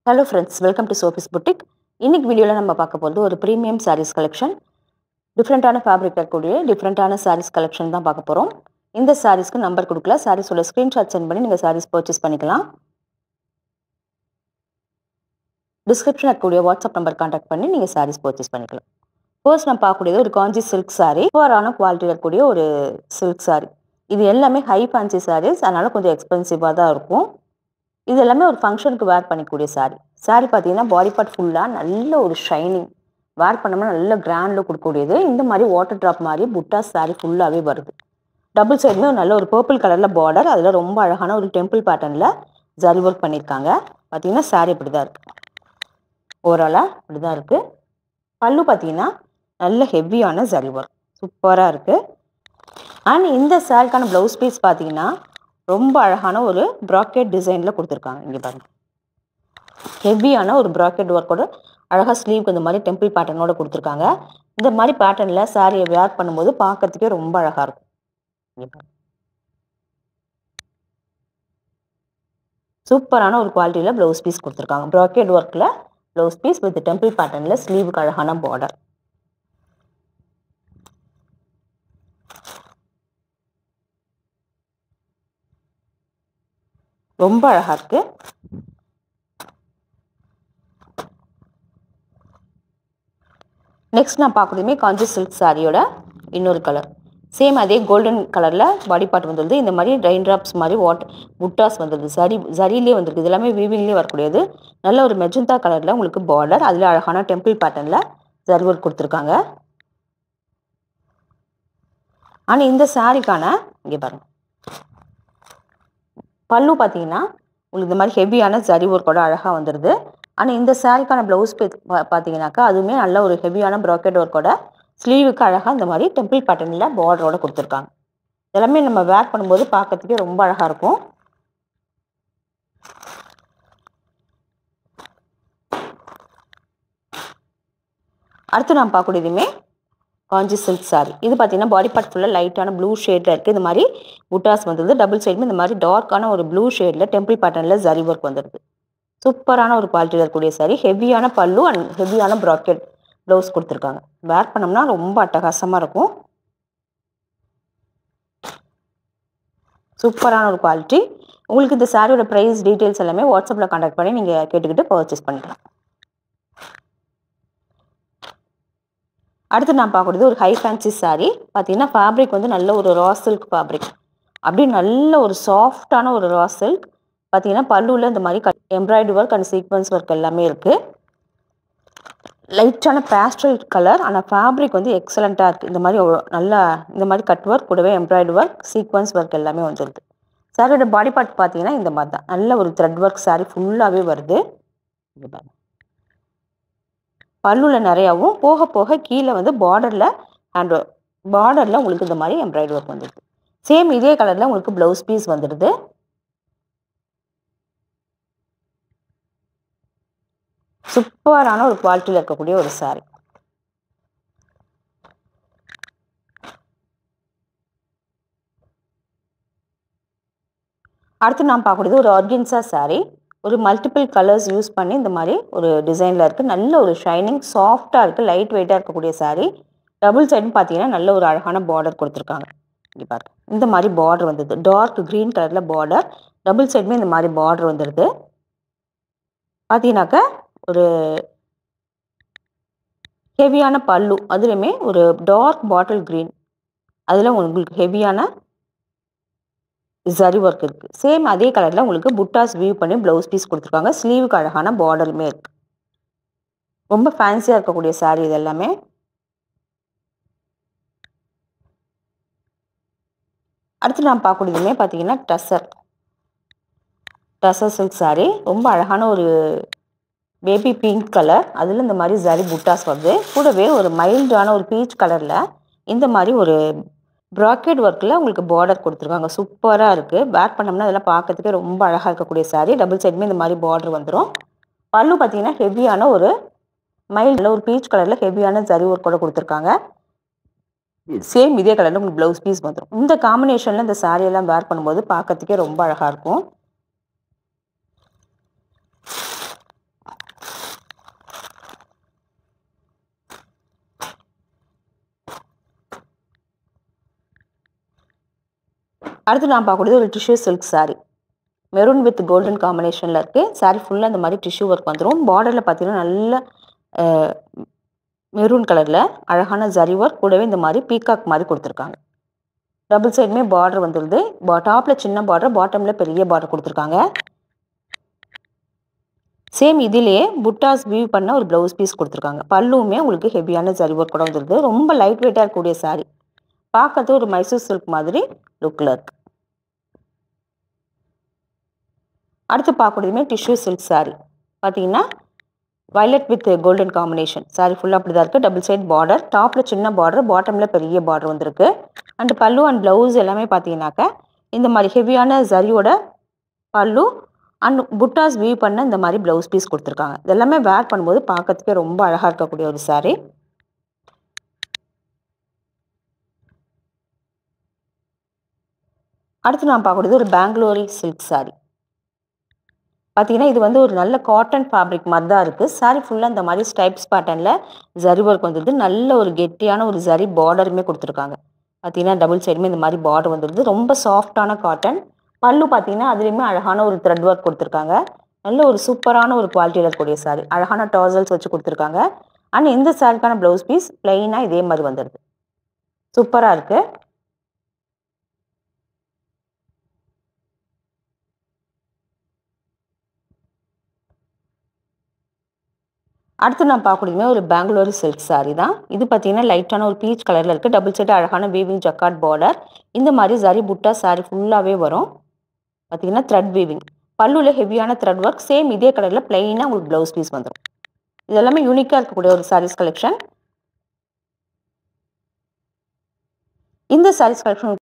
Hello friends, welcome to Sophie's Boutique. இன்னைக்கு வீடியோல நம்ம பார்க்க போறது ஒரு பிரீமியம் sarees collection. டிஃபரெண்டான ஃபேப்ரிக் இருக்கக்கூடிய டிஃபரெண்டான sarees collection தான் பார்க்க போறோம். இந்த sareesக்கு நம்பர் கொடுக்கல. sarees உள்ள ஸ்கிரீன்ஷாட் சென்ட் பண்ணி நீங்க sarees பர்ச்சேஸ் பண்ணிக்கலாம். டிஸ்கிரிப்ஷன்ல இருக்கக்கூடிய வாட்ஸ்அப் நம்பர் கான்டாக்ட் பண்ணி நீங்க sarees பர்ச்சேஸ் பண்ணிக்கலாம். ஃபர்ஸ்ட் நம்ம பார்க்கக்கூடியது ஒரு காஞ்சி சில்க் saree. சூப்பரான குவாலிட்டியில் இருக்கக்கூடிய ஒரு சில்க் saree. இது எல்லாமே ஹை ஃபேன்சி sarees, அதனால கொஞ்சம் எக்ஸ்பென்சிவாக தான் இருக்கும். இது எல்லாமே ஒரு ஃபங்க்ஷனுக்கு வேர் பண்ணிக்கூடிய சாரீ. சாரீ பார்த்தீங்கன்னா பாடி பார்ட் ஃபுல்லாக நல்ல ஒரு ஷைனிங், வேர் பண்ணோம்னா நல்ல கிராண்ட் லுக் கொடுக்கக்கூடியது. இந்த மாதிரி வாட்டர் ட்ராப் மாதிரி புட்டாஸ் சாரீ ஃபுல்லாகவே வருது. டபுள் சைடுமே நல்ல ஒரு பர்பிள் கலரில் பார்டர், அதில் ரொம்ப அழகான ஒரு டெம்பிள் பேட்டர்னில் ஜரி ஒர்க் பண்ணியிருக்காங்க. பார்த்தீங்கன்னா சாரீ இப்படி தான் இருக்குது, ஓவராலாக இப்படி தான் இருக்குது. பல்லு பார்த்தீங்கன்னா நல்ல ஹெவியான ஜரி ஒர்க் சூப்பராக இருக்குது. அண்ட் இந்த சாரீக்கான ப்ளவுஸ் பீஸ் பார்த்தீங்கன்னா ரொம்ப அழகான ஒரு ப்ராக்கெட் டிசைனில் கொடுத்துருக்காங்க. இங்கே பாருங்கள், ஹெவியான ஒரு ப்ராக்கெட் ஒர்க்கோட அழகாக ஸ்லீவ்க்கு இந்த மாதிரி டெம்பிள் பேட்டர்னோட கொடுத்துருக்காங்க. இந்த மாதிரி பேட்டர்னில் சாரியை வேர் பண்ணும்போது பார்க்கறதுக்கே ரொம்ப அழகாக இருக்கும். சூப்பரான ஒரு குவாலிட்டியில் ப்ளவுஸ் பீஸ் கொடுத்துருக்காங்க. ப்ராக்கெட் ஒர்க்கில் ப்ளவுஸ் பீஸ் வித் டெம்பிள் பேட்டர்னில் ஸ்லீவுக்கு அழகான பார்டர். ரொம்ப அழகாக இருக்குது. நெக்ஸ்ட் நான் பார்க்குறதுமே காஞ்சி சில்க் சாரியோட இன்னொரு கலர். சேம் அதே கோல்டன் கலரில் பாடி பார்ட் வந்துடுது. இந்த மாதிரி ரெயின் ட்ராப்ஸ் மாதிரி புட்டாஸ் வந்துடுது. ஜரிலே வந்துருக்கு. இது எல்லாமே வீவிங்லேயே வரக்கூடியது. நல்ல ஒரு மெஜந்தா கலரில் உங்களுக்கு பார்டர், அதில் அழகான டெம்பிள் பேட்டர்னில் ஜரி ஒர்க் கொடுத்துருக்காங்க. ஆனால் இந்த சாரிக்கான இங்கே பாருங்கள், பல்லு பார்த்தீங்கன்னா உங்களுக்கு இந்த மாதிரி ஹெவியான ஜரி ஒர்க்கோட அழகாக வந்துடுது. ஆனால் இந்த சாரிக்கான ப்ளவுஸ் பார்த்தீங்கன்னாக்கா அதுவுமே நல்ல ஒரு ஹெவியான ப்ராக்கெட் ஒர்க்கோட ஸ்லீவுக்கு அழகாக இந்த மாதிரி டெம்பிள் பேட்டர்னில் பார்டரோட கொடுத்துருக்காங்க. இதெல்லாமே நம்ம வேர் பண்ணும்போது பார்க்கறதுக்கே ரொம்ப அழகாக இருக்கும். அடுத்து நான் பார்க்கக்கூடியதுமே காஞ்சி சில்க் சாரி. இது பார்த்தீங்கன்னா பாடி பார்ட் ஃபுல்லாக லைட்டான ப்ளூ ஷேடில் இருக்குது. இந்த மாதிரி புட்டாஸ் வந்துடுது. டபுள் சைடுமே இந்த மாதிரி டார்க்கான ஒரு ப்ளூ ஷேடில் டெம்பிள் பேட்டர்னில் ஜரி ஒர்க் வந்துடுது. சூப்பரான ஒரு குவாலிட்டியில் இருக்கக்கூடிய சாரி. ஹெவியான பல்லு அண்ட் ஹெவியான ப்ராக்கெட் ப்ளவுஸ் கொடுத்துருக்காங்க. வேர் பண்ணோம்னா ரொம்ப அட்டகாசமாக இருக்கும். சூப்பரான ஒரு குவாலிட்டி. உங்களுக்கு இந்த சாரியோட ப்ரைஸ் டீட்டெயில்ஸ் எல்லாமே வாட்ஸ்அப்பில் கான்டாக்ட் பண்ணி நீங்கள் கேட்டுக்கிட்டு பர்ச்சேஸ் பண்ணிக்கலாம். அடுத்து நான் பார்க்கக்கூடியது ஒரு ஹை ஃபேன்சி சாரீ. பார்த்தீங்கன்னா ஃபேப்ரிக் வந்து நல்ல ஒரு ரா சில்க் ஃபேப்ரிக், அப்படி நல்ல ஒரு சாஃப்டான ஒரு ரா சில்க். பார்த்தீங்கன்னா பல்லுவில் இந்த மாதிரி embroidery work and sequence work எல்லாமே இருக்குது. லைட்டான பேஸ்டல் கலர், ஆனால் ஃபேப்ரிக் வந்து எக்ஸலண்ட்டாக இருக்குது. இந்த மாதிரி நல்லா இந்த மாதிரி கட் ஒர்க் கூடவே எம்ப்ராய்டரி ஒர்க் சீக்வன்ஸ் ஒர்க் எல்லாமே வந்துடுது. சாரியோட பாடி பார்ட் பார்த்தீங்கன்னா இந்த மாதிரி தான் நல்ல ஒரு த்ரெட் ஒர்க் சாரீ ஃபுல்லாகவே வருது. இங்கே பாருங்க, பல்லுவில் நிறையாவும் போக போக கீழே வந்து பார்டரில் உங்களுக்கு இந்த மாதிரி எம்ப்ராய்டரி ஒர்க் வந்துடுது. சேம் இதே கலரில் உங்களுக்கு ப்ளவுஸ் பீஸ் வந்துடுது. சூப்பரான ஒரு குவாலிட்டியில் இருக்கக்கூடிய ஒரு சாரீ. அடுத்து நான் பார்க்கக்கூடியது ஒரு ஆர்கன்சா சாரீ. ஒரு மல்டிபிள் கலர்ஸ் யூஸ் பண்ணி இந்த மாதிரி ஒரு டிசைனில் இருக்குது. நல்ல ஒரு ஷைனிங் சாஃப்டாக இருக்குது, லைட் வெயிட்டாக இருக்கக்கூடிய சாரீ. டபுள் சைடுன்னு பார்த்தீங்கன்னா நல்ல ஒரு அழகான பார்டர் கொடுத்துருக்காங்க. இங்கே பாருங்க, இந்த மாதிரி பார்டர் வந்துடுது. டார்க் க்ரீன் கலரில் பார்டர், டபுள் சைடுமே இந்த மாதிரி பார்டர் வந்துடுது. பார்த்தீங்கன்னாக்கா ஒரு ஹெவியான பல்லு, அதுலேயுமே ஒரு டார்க் பாட்டில் க்ரீன், அதில் உங்களுக்கு ஹெவியான ஜரி ஒர்க் இருக்குது. சேம் அதே கலரில் உங்களுக்கு புட்டாஸ் வீவ் பண்ணி ப்ளவுஸ் பீஸ் கொடுத்துருக்காங்க. ஸ்லீவுக்கு அழகான பார்டருமே இருக்குது. ரொம்ப ஃபேன்சியாக இருக்கக்கூடிய சாரீ இது எல்லாமே. அடுத்து நான் பார்க்கக்கூடியதுமே பார்த்தீங்கன்னா டசர் சில்க் சாரீ. ரொம்ப அழகான ஒரு பேபி பிங்க் கலர், அதில் இந்த மாதிரி ஜரி புட்டாஸ் வருது. கூடவே ஒரு மைல்டான ஒரு பீச் கலரில் இந்த மாதிரி ஒரு ப்ராக்கெட் ஒர்க்கில் உங்களுக்கு பார்டர் கொடுத்துருக்காங்க. சூப்பராக இருக்குது. வேர் பண்ணோம்னா அதெல்லாம் பார்க்கறதுக்கே ரொம்ப அழகாக இருக்கக்கூடிய சாரீ. டபுள் சைடுமே இந்த மாதிரி பார்டர் வந்துடும். பல்லு பார்த்தீங்கன்னா ஹெவியான ஒரு மைல்டில் ஒரு பீச் கலரில் ஹெவியான ஜரி ஒர்க்கோட கொடுத்துருக்காங்க. சேம் இதே கலரில் உங்களுக்கு ப்ளவுஸ் பீஸ் வந்துடும். இந்த காம்பினேஷனில் இந்த சாரியெல்லாம் வேர் பண்ணும்போது பார்க்கறதுக்கே ரொம்ப அழகாக இருக்கும். அடுத்து நான் பார்க்கக்கூடியது ஒரு tissue silk saree. Maroon with golden காம்பினேஷனில் இருக்குது. saree ஃபுல்லாக இந்த மாதிரி டிஷ்யூ ஒர்க் வந்துடும். பார்டரில் பார்த்தீங்கன்னா நல்ல மெரூன் கலரில் அழகான ஜரி ஒர்க், கூடவே இந்த மாதிரி பீகாக் மாதிரி கொடுத்துருக்காங்க. டபுள் சைடுமே பார்டர் வந்துடுது. டாப்பில் சின்ன பார்டர், பாட்டமில் பெரிய பார்டர் கொடுத்துருக்காங்க. சேம் இதிலேயே புட்டாஸ் வீவ் பண்ண ஒரு ப்ளவுஸ் பீஸ் கொடுத்துருக்காங்க. பல்லுவுமே உங்களுக்கு ஹெவியான ஜரி ஒர்க் கூட வந்துடுது. ரொம்ப லைட் வெயிட்டாக இருக்கக்கூடிய saree. பார்க்கறது ஒரு மைசூர் சில்க் மாதிரி லுக்கில் இருக்கு. அடுத்து பார்க்கக்கூடியதுமே டிஷ்யூ சில்க் saree. பார்த்தீங்கன்னா violet with golden combination. saree ஃபுல்லாக அப்படி தான் இருக்குது. டபுள் சைட் பார்டர், டாப்பில் சின்ன பார்டர், பாட்டமில் பெரிய பார்டர் வந்திருக்கு. அண்ட் பல்லு அண்ட் ப்ளவுஸ் எல்லாமே பார்த்தீங்கன்னாக்கா இந்த மாதிரி ஹெவியான ஜரியோட பல்லு அண்ட் புட்டாஸ் வீவ் பண்ண இந்த மாதிரி ப்ளவுஸ் பீஸ் கொடுத்துருக்காங்க. இதெல்லாமே வேர் பண்ணும்போது பார்க்கறதுக்கே ரொம்ப அழகாக இருக்கக்கூடிய ஒரு saree. அடுத்து நான் பார்க்கக்கூடியது ஒரு பெங்களூரி சில்க் saree. பார்த்தீங்கன்னா இது வந்து ஒரு நல்ல காட்டன் ஃபேப்ரிக் மாதிரி தான் இருக்குது. saree ஃபுல்லாக இந்த மாதிரி ஸ்டைப்ஸ் பேட்டர்னில் ஜரி ஒர்க் வந்துடுது. நல்ல ஒரு கெட்டியான ஒரு ஜரி பார்டருமே கொடுத்துருக்காங்க. பார்த்தீங்கன்னா டபுள் சைடுமே இந்த மாதிரி பார்டர் வந்துடுது. ரொம்ப சாஃப்டான காட்டன். பல்லு பார்த்தீங்கன்னா அதுலேயுமே அழகான ஒரு த்ரெட் ஒர்க் கொடுத்துருக்காங்க. நல்ல ஒரு சூப்பரான ஒரு குவாலிட்டியில் இருக்கக்கூடிய saree. அழகான டாசல்ஸ் வச்சு கொடுத்துருக்காங்க. அண்ட் இந்த சாரிக்கான ப்ளவுஸ் பீஸ் பிளெயினாக இதே மாதிரி வந்துடுது. சூப்பராக இருக்குது. அடுத்து நான் பார்க்கக்கூடியதுமே ஒரு பெங்களூரு சில்க் saree தான். இது பார்த்தீங்கன்னா லைட்டான ஒரு பீச் கலரில் இருக்குது. டபுள் சைடு அழகான வீவிங் ஜக்கார்ட் பார்டர். இந்த மாதிரி ஜரி புட்டா saree ஃபுல்லாகவே வரும். பார்த்தீங்கன்னா த்ரெட் வீவிங். பல்லுவில் ஹெவியான த்ரெட் ஒர்க். சேம் இதே கலரில் பிளெயினாக உங்களுக்கு ப்ளவுஸ் பீஸ் வந்துடும். இதெல்லாமே யூனிக்காக இருக்கக்கூடிய ஒரு sarees கலெக்ஷன். இந்த sarees கலெக்ஷன்